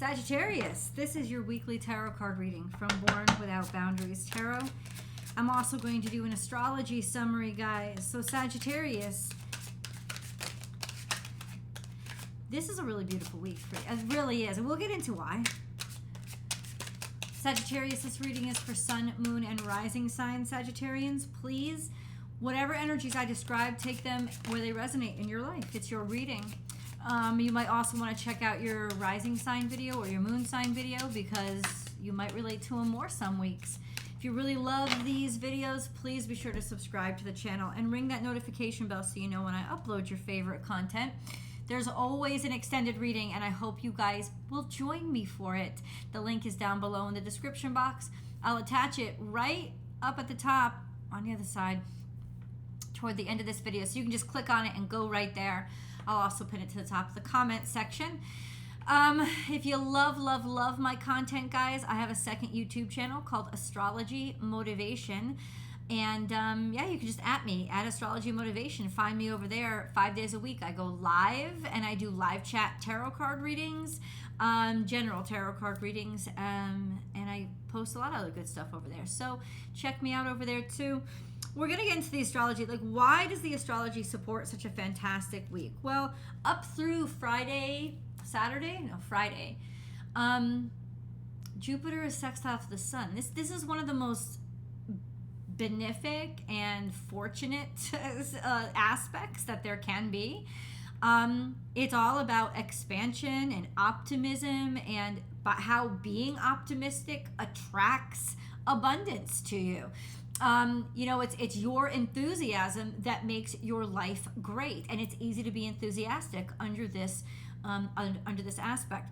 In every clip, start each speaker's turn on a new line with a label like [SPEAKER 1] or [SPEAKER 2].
[SPEAKER 1] Sagittarius, this is your weekly tarot card reading from Born Without Boundaries Tarot. I'm also going to do an astrology summary, guys. So Sagittarius, this is a really beautiful week for you. It really is, and we'll get into why. Sagittarius, this reading is for Sun, Moon, and Rising sign Sagittarians. Please, whatever energies I describe, take them where they resonate in your life. It's your reading. You might also want to check out your rising sign video or your moon sign video because you might relate to them more some weeks. If you really love these videos, please be sure to subscribe to the channel and ring that notification bell so you know when I upload your favorite content. There's always an extended reading, and I hope you guys will join me for it. The link is down below in the description box. I'll attach it right up at the top on the other side toward the end of this video, so you can just click on it and go right there. I'll also pin it to the top of the comment section. If you love my content, guys, I have a second YouTube channel called Astrology Motivation. And yeah, you can just @ Astrology Motivation. Find me over there 5 days a week. I go live and I do live chat tarot card readings, general tarot card readings, and I post a lot of other good stuff over there. So check me out over there too. We're going to get into the astrology. Like, why does the astrology support such a fantastic week? Well, up through Friday, Jupiter is sextile to the sun. This is one of the most benefic and fortunate aspects that there can be. It's all about expansion and optimism and how being optimistic attracts abundance to you. You know, it's your enthusiasm that makes your life great, and it's easy to be enthusiastic under this aspect.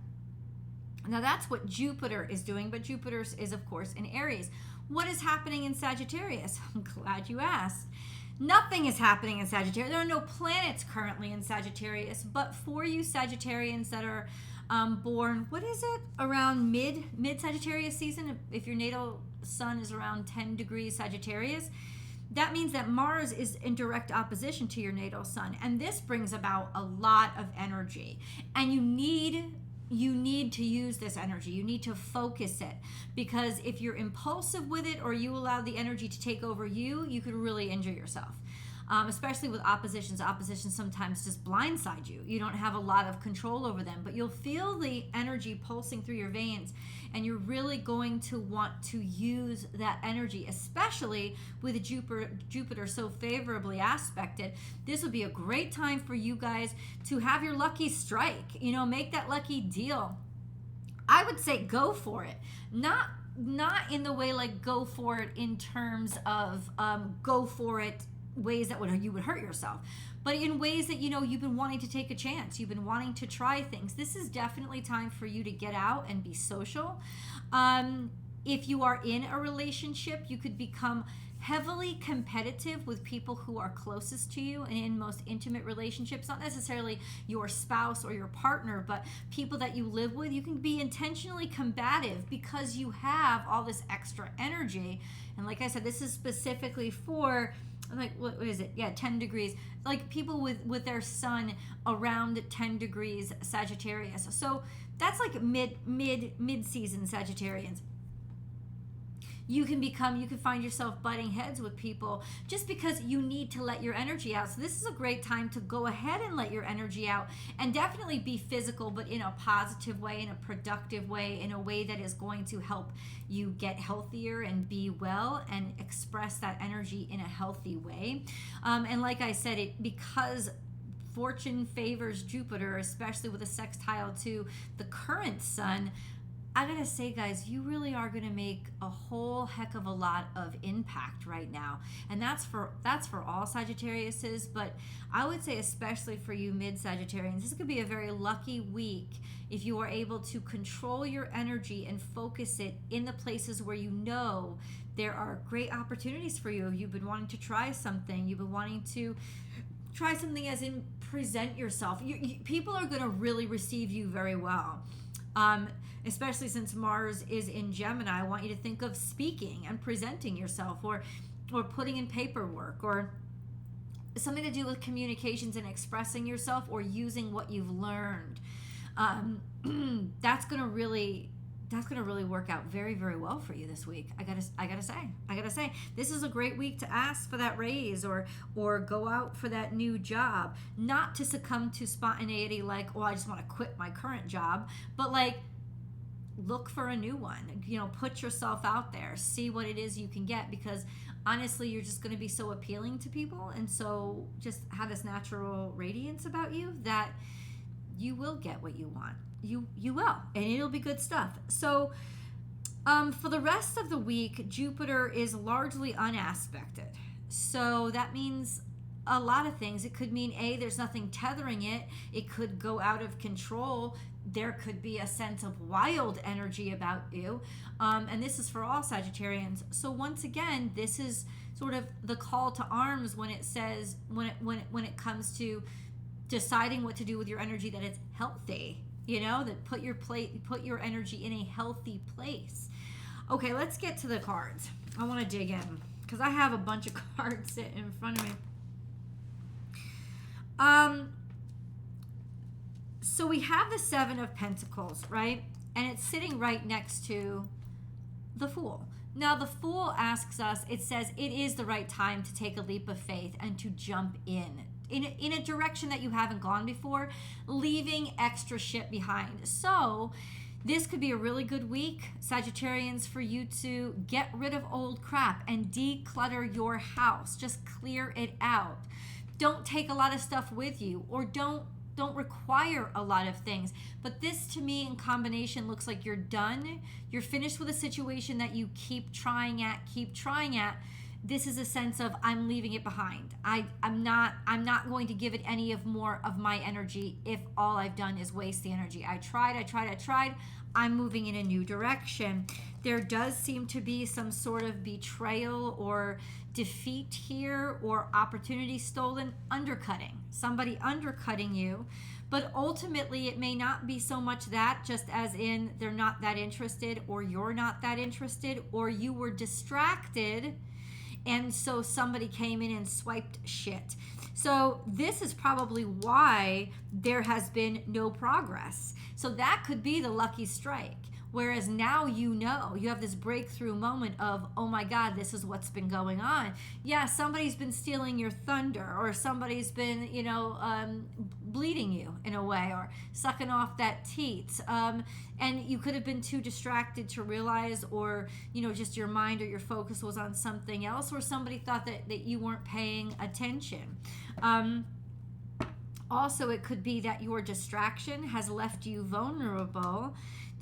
[SPEAKER 1] Now that's what Jupiter is doing, but Jupiter is of course in Aries. What is happening in Sagittarius? I'm glad you asked. Nothing is happening in Sagittarius. There are no planets currently in Sagittarius, but for you Sagittarians that are born, what is it, around mid Sagittarius season, if your natal sun is around 10 degrees Sagittarius, that means that Mars is in direct opposition to your natal sun, and this brings about a lot of energy, and you need to use this energy. You need to focus it, because if you're impulsive with it or you allow the energy to take over you, you could really injure yourself. Especially with oppositions. Oppositions sometimes just blindside you. You don't have a lot of control over them, but you'll feel the energy pulsing through your veins, and you're really going to want to use that energy, especially with Jupiter so favorably aspected. This would be a great time for you guys to have your lucky strike, you know, make that lucky deal. I would say go for it. Not in the way like go for it in terms of go for it ways that you would hurt yourself, but in ways that, you know, you've been wanting to take a chance, you've been wanting to try things. This is definitely time for you to get out and be social. If you are in a relationship, you could become heavily competitive with people who are closest to you and in most intimate relationships, not necessarily your spouse or your partner, but people that you live with. You can be intentionally combative because you have all this extra energy. And like I said, this is specifically for, like, what is it? Yeah, 10 degrees. Like people with their sun around 10 degrees Sagittarius. So that's like mid-season Sagittarians. You can find yourself butting heads with people just because you need to let your energy out. So this is a great time to go ahead and let your energy out, and definitely be physical, but in a positive way, in a productive way, in a way that is going to help you get healthier and be well and express that energy in a healthy way. And like I said, because fortune favors Jupiter, especially with a sextile to the current sun, I gotta say, guys, you really are gonna make a whole heck of a lot of impact right now, and that's for all Sagittariuses, but I would say especially for you mid-Sagittarians, this could be a very lucky week if you are able to control your energy and focus it in the places where you know there are great opportunities for you. You've been wanting to try something. You've been wanting to try something as in present yourself. People are gonna really receive you very well. Especially since Mars is in Gemini. I want you to think of speaking and presenting yourself, or putting in paperwork, or something to do with communications and expressing yourself, or using what you've learned. that's gonna really work out very, very well for you this week. I gotta say, this is a great week to ask for that raise or go out for that new job. Not to succumb to spontaneity, like, oh, I just want to quit my current job, but like, look for a new one. Put yourself out there, see what it is you can get, because honestly, you're just going to be so appealing to people, and so just have this natural radiance about you that you will get what you want. You will, and it'll be good stuff. So for the rest of the week, Jupiter is largely unaspected. So that means a lot of things. It could mean, there's nothing tethering it. It could go out of control. There could be a sense of wild energy about you. And this is for all Sagittarians. So once again, this is sort of the call to arms when it says, when it comes to deciding what to do with your energy, that it's healthy. That put your energy in a healthy place. Okay, let's get to the cards. I want to dig in because I have a bunch of cards sitting in front of me. So we have the Seven of Pentacles, right? And it's sitting right next to the Fool. Now, the Fool asks us, it says it is the right time to take a leap of faith and to jump in a direction that you haven't gone before, leaving extra shit behind. So this could be a really good week, Sagittarians, for you to get rid of old crap and declutter your house. Just clear it out. Don't take a lot of stuff with you, or don't require a lot of things. But this, to me, in combination, looks like you're done. You're finished with a situation that you keep trying at. This is a sense of, I'm leaving it behind. I'm not going to give it any more of my energy if all I've done is waste the energy. I tried. I'm moving in a new direction. There does seem to be some sort of betrayal or defeat here, or opportunity stolen, undercutting. Somebody undercutting you. But ultimately, it may not be so much that, just as in they're not that interested, or you're not that interested, or you were distracted, and so somebody came in and swiped shit. So this is probably why there has been no progress. So that could be the lucky strike. Whereas now you have this breakthrough moment of, oh my God, this is what's been going on. Yeah, somebody's been stealing your thunder, or somebody's been, bleeding you in a way, or sucking off that teat. And you could have been too distracted to realize, or, just your mind or your focus was on something else, or somebody thought that you weren't paying attention. Also, it could be that your distraction has left you vulnerable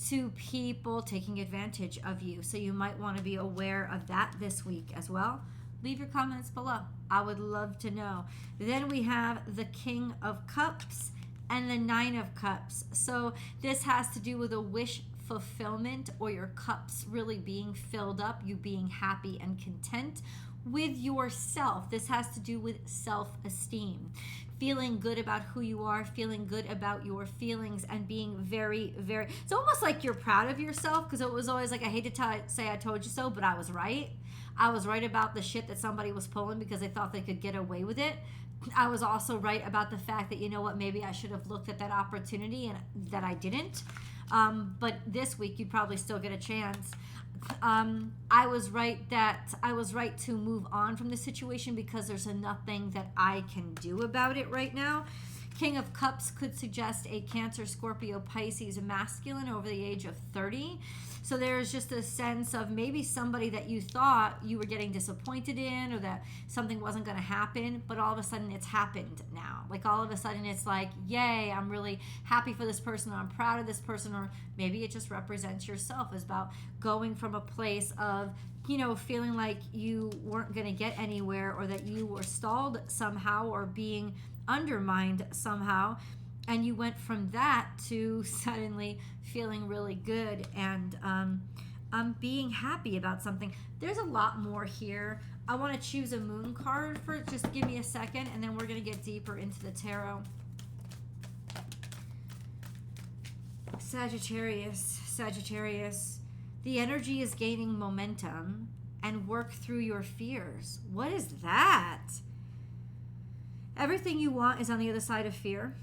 [SPEAKER 1] to people taking advantage of you. So you might want to be aware of that this week as well. Leave your comments below. I would love to know. Then we have the King of Cups and the Nine of Cups. So this has to do with a wish fulfillment, or your cups really being filled up, you being happy and content with yourself. This has to do with self-esteem. Feeling good about who you are, feeling good about your feelings, and being very, very, it's almost like you're proud of yourself, because it was always like, I hate to say I told you so, but I was right. I was right about the shit that somebody was pulling because they thought they could get away with it. I was also right about the fact that, maybe I should have looked at that opportunity, and that I didn't. But this week, you'd probably still get a chance. I was right to move on from the situation because there's nothing that I can do about it right now. King of Cups could suggest a Cancer, Scorpio, Pisces masculine over the age of 30. So there's just a sense of maybe somebody that you thought you were getting disappointed in, or that something wasn't going to happen, but all of a sudden it's happened now. Like all of a sudden it's like, yay, I'm really happy for this person, or I'm proud of this person, or maybe it just represents yourself. It's about going from a place of, feeling like you weren't going to get anywhere, or that you were stalled somehow, or being undermined somehow, and you went from that to suddenly feeling really good and being happy about something. There's a lot more here. I want to choose a moon card for just give me a second, and then we're going to get deeper into the tarot. Sagittarius, the energy is gaining momentum, and work through your fears. What is that? Everything you want is on the other side of fear.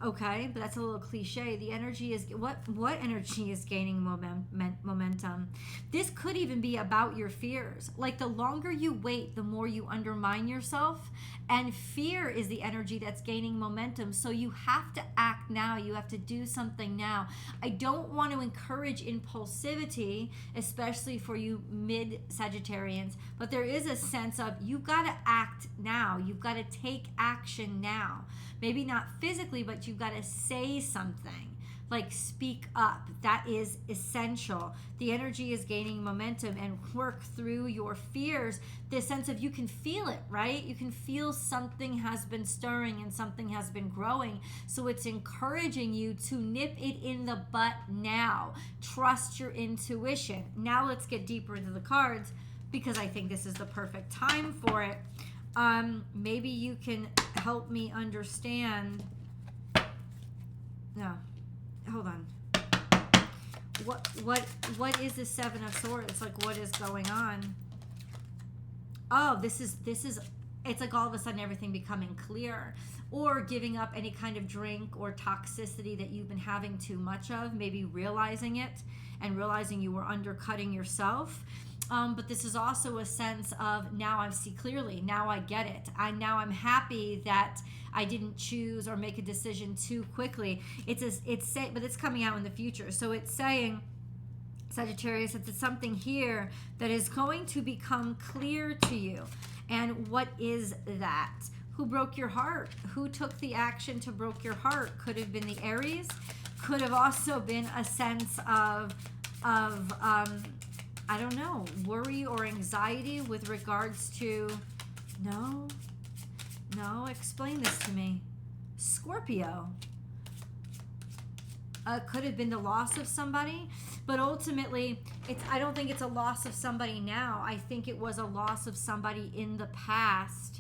[SPEAKER 1] Okay, but that's a little cliche. The energy is what energy is gaining momentum. This could even be about your fears. Like the longer you wait, the more you undermine yourself, and fear is the energy that's gaining momentum. So you have to act now. You have to do something now. I don't want to encourage impulsivity, especially for you mid Sagittarians, but there is a sense of you got to act now. You've got to take action now. Maybe not physically, but you've got to say something, like speak up. That is essential. The energy is gaining momentum, and work through your fears. This sense of you can feel it, right? You can feel something has been stirring and something has been growing. So it's encouraging you to nip it in the butt now. Trust your intuition. Now let's get deeper into the cards, because I think this is the perfect time for it. Maybe you can help me understand. No, hold on. What is the Seven of Swords? Like, what is going on? Oh, this is. It's like all of a sudden everything becoming clear, or giving up any kind of drink or toxicity that you've been having too much of. Maybe realizing it and realizing you were undercutting yourself. But this is also a sense of, now I see clearly, now I get it. Now I'm happy that I didn't choose or make a decision too quickly. But it's coming out in the future. So it's saying, Sagittarius, that there's something here that is going to become clear to you. And what is that? Who broke your heart? Who took the action to break your heart? Could have been the Aries. Could have also been a sense of I don't know, worry or anxiety with regards to, no, explain this to me. Scorpio. Could have been the loss of somebody, but ultimately, I don't think it's a loss of somebody now. I think it was a loss of somebody in the past,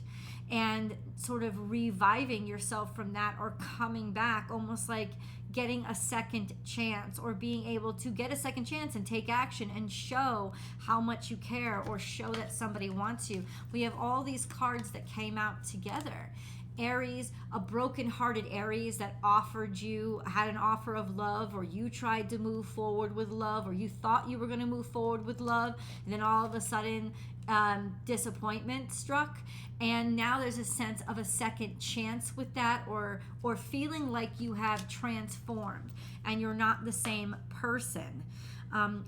[SPEAKER 1] and sort of reviving yourself from that, or coming back, almost like getting a second chance, or being able to get a second chance and take action and show how much you care, or show that somebody wants you. We have all these cards that came out together. Aries, a broken-hearted Aries that had an offer of love, or you tried to move forward with love, or you thought you were going to move forward with love, and then all of a sudden disappointment struck, and now there's a sense of a second chance with that, or feeling like you have transformed and you're not the same person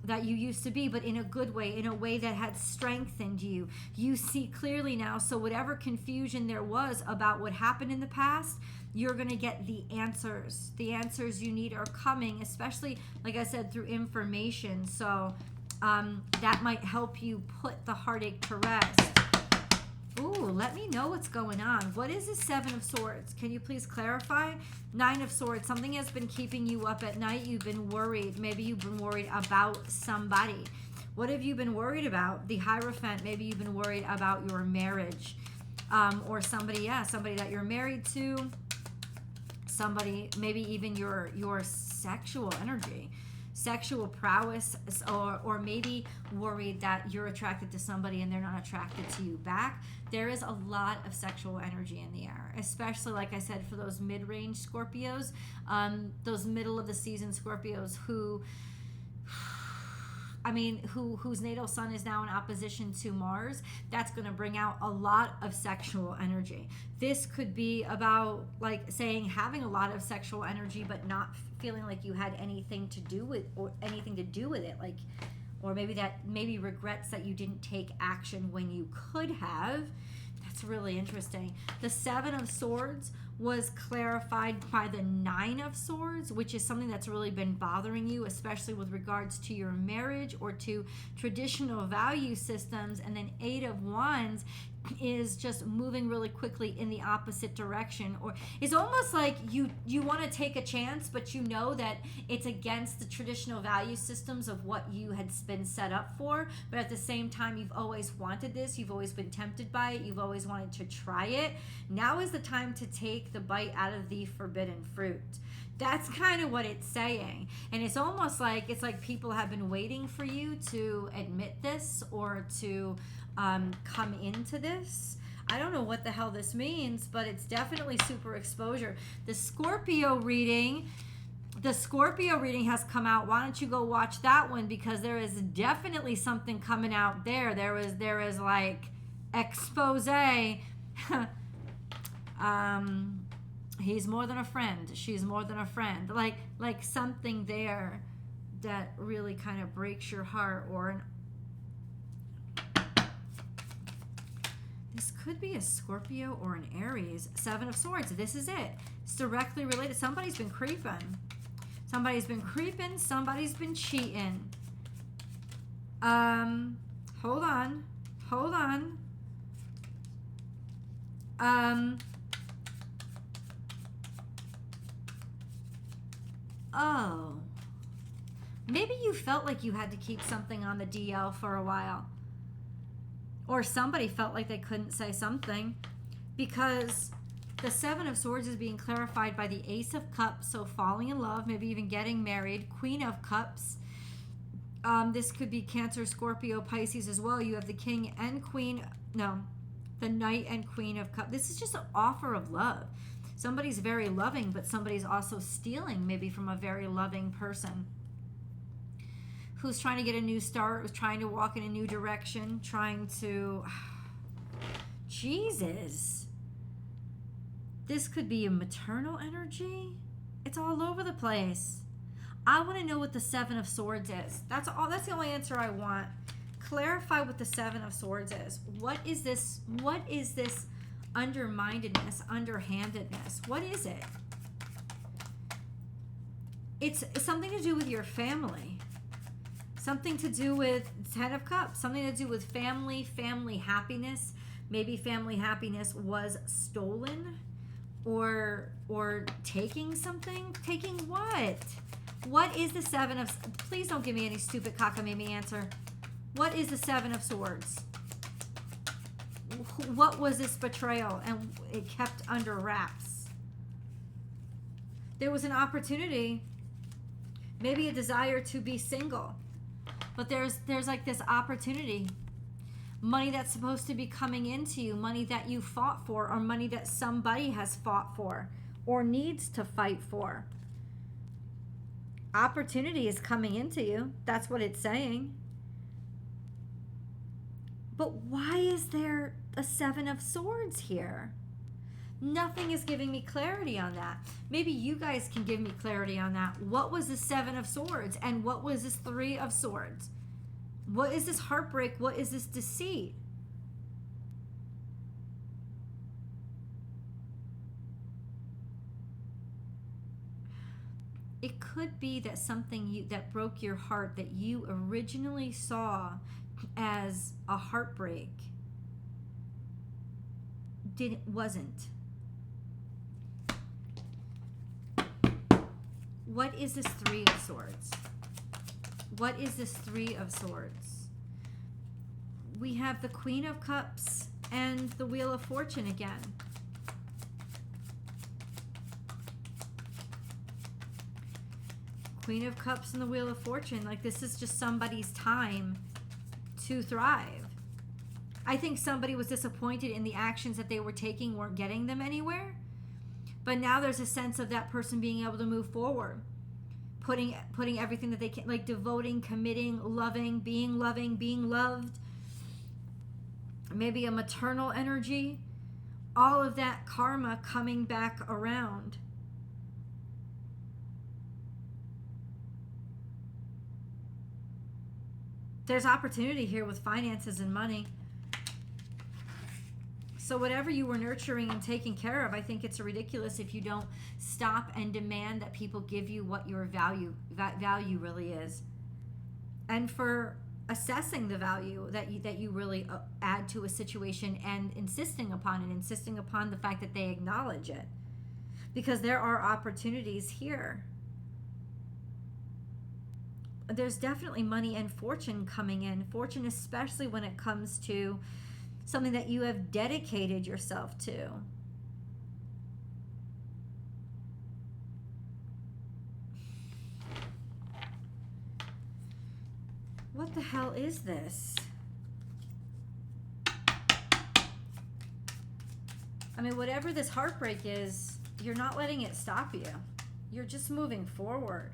[SPEAKER 1] that you used to be, but in a good way, in a way that had strengthened you. You see clearly now, so whatever confusion there was about what happened in the past, you're going to get the answers. The answers you need are coming, especially, like I said, through information. So that might help you put the heartache to rest. Ooh, let me know what's going on. What is the Seven of Swords? Can you please clarify? Nine of Swords. Something has been keeping you up at night. You've been worried. Maybe you've been worried about somebody. What have you been worried about? The Hierophant. Maybe you've been worried about your marriage. Or somebody that you're married to. Somebody, maybe even your sexual energy. Sexual prowess, or maybe worried that you're attracted to somebody and they're not attracted to you back. There is a lot of sexual energy in the air, especially, like I said, for those mid-range Scorpios, those middle of the season Scorpios whose natal sun is now in opposition to Mars. That's going to bring out a lot of sexual energy. This could be about, like, saying having a lot of sexual energy but not feeling like you had anything to do with it, like, or maybe regrets that you didn't take action when you could have. That's really interesting. The Seven of Swords was clarified by the Nine of Swords, which is something that's really been bothering you, especially with regards to your marriage or to traditional value systems. And then Eight of Wands is just moving really quickly in the opposite direction, or it's almost like you want to take a chance, but you know that it's against the traditional value systems of what you had been set up for. But at the same time, you've always wanted this, you've always been tempted by it, you've always wanted to try it. Now is the time to take the bite out of the forbidden fruit. That's kind of what it's saying. And it's almost like people have been waiting for you to admit this, or to come into this. I don't know what the hell this means, but it's definitely super exposure. The Scorpio reading has come out. Why don't you go watch that one? Because there is definitely something coming out there. There is like expose. He's more than a friend. She's more than a friend. Like something there that really kind of breaks your heart. Or this could be a Scorpio or an Aries. Seven of Swords. This is it. It's directly related. Somebody's been creeping. Somebody's been creeping. Somebody's been cheating. Hold on. Oh. Maybe you felt like you had to keep something on the DL for a while. Or somebody felt like they couldn't say something. Because the Seven of Swords is being clarified by the Ace of Cups. So falling in love, maybe even getting married. Queen of Cups. This could be Cancer, Scorpio, Pisces as well. You have the King and Queen. No. The Knight and Queen of Cups. This is just an offer of love. Somebody's very loving, but somebody's also stealing maybe from a very loving person who's trying to get a new start, who's trying to walk in a new direction, trying to... Jesus. This could be a maternal energy. It's all over the place. I want to know what the Seven of Swords is. That's the only answer I want. Clarify what the Seven of Swords is. What is this underminedness, underhandedness? What is it? It's something to do with your family. Something to do with Ten of Cups. Something to do with family happiness. Maybe family happiness was stolen or taking something. Taking what? What is the Seven of... Please don't give me any stupid cockamamie answer. What is the Seven of Swords? What was this betrayal? And it kept under wraps. There was an opportunity, maybe a desire to be single. But there's like this opportunity. Money that's supposed to be coming into you. Money that you fought for. Or money that somebody has fought for. Or needs to fight for. Opportunity is coming into you. That's what it's saying. But why is there a Seven of Swords here? Nothing is giving me clarity on that. Maybe you guys can give me clarity on that. What was the Seven of Swords? And what was this Three of Swords? What is this heartbreak? What is this deceit? It could be that something that broke your heart that you originally saw as a heartbreak wasn't. What is this Three of Swords? What is this Three of Swords? We have the Queen of Cups and the Wheel of Fortune again. Queen of Cups and the Wheel of Fortune. Like, this is just somebody's time to thrive. I think somebody was disappointed in the actions that they were taking weren't getting them anywhere. But now there's a sense of that person being able to move forward. Putting everything that they can, like devoting, committing, loving, being loved. Maybe a maternal energy. All of that karma coming back around. There's opportunity here with finances and money. So whatever you were nurturing and taking care of, I think it's ridiculous if you don't stop and demand that people give you what your value really is. And for assessing the value that you really add to a situation and insisting upon the fact that they acknowledge it. Because there are opportunities here. There's definitely money and fortune coming in. Fortune, especially when it comes to something that you have dedicated yourself to. What the hell is this? I mean, whatever this heartbreak is, you're not letting it stop you. You're just moving forward.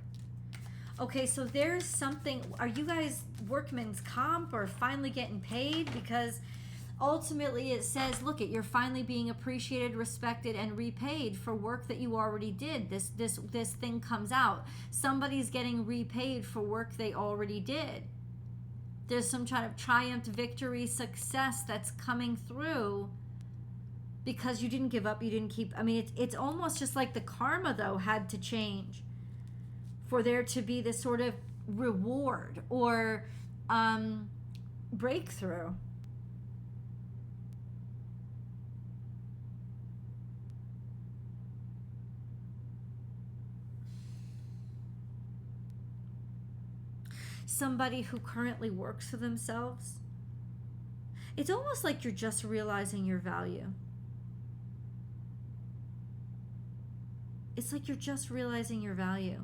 [SPEAKER 1] Okay, so there's something. Are you guys workman's comp or finally getting paid? Because ultimately it says, look, you're finally being appreciated, respected, and repaid for work that you already did. This thing comes out. Somebody's getting repaid for work they already did. There's some kind of triumph, victory, success that's coming through because you didn't give up, you didn't keep. I mean, it's almost just like the karma, though, had to change for there to be this sort of reward or breakthrough. Somebody who currently works for themselves, it's almost like you're just realizing your value. It's like you're just realizing your value.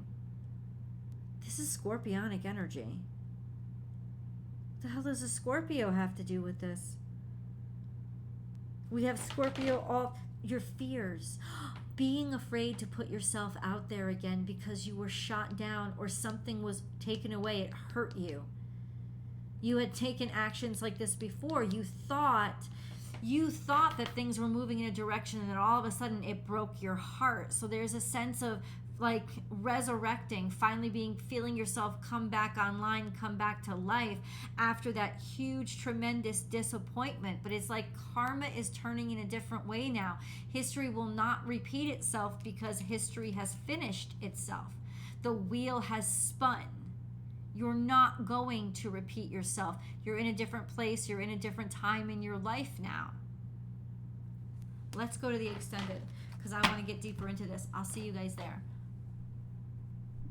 [SPEAKER 1] This is Scorpionic energy. What the hell does a Scorpio have to do with this? We have Scorpio, all your fears. Being afraid to put yourself out there again because you were shot down or something was taken away. It hurt you. You had taken actions like this before. You thought that things were moving in a direction and then all of a sudden it broke your heart. So there's a sense of like resurrecting, finally feeling yourself come back online, come back to life after that huge, tremendous disappointment. But it's like karma is turning in a different way now. History will not repeat itself because history has finished itself. The wheel has spun. You're not going to repeat yourself. You're in a different place. You're in a different time in your life now. Let's go to the extended because I want to get deeper into this. I'll see you guys there.